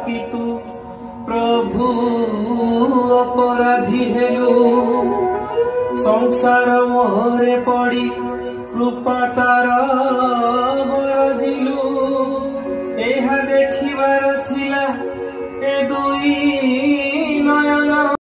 कि तू प्रभु अपराधी हेलु संसार मोहरे पड़ी कृपा तार बरजिलु एहा देखिबार थिला ए दुई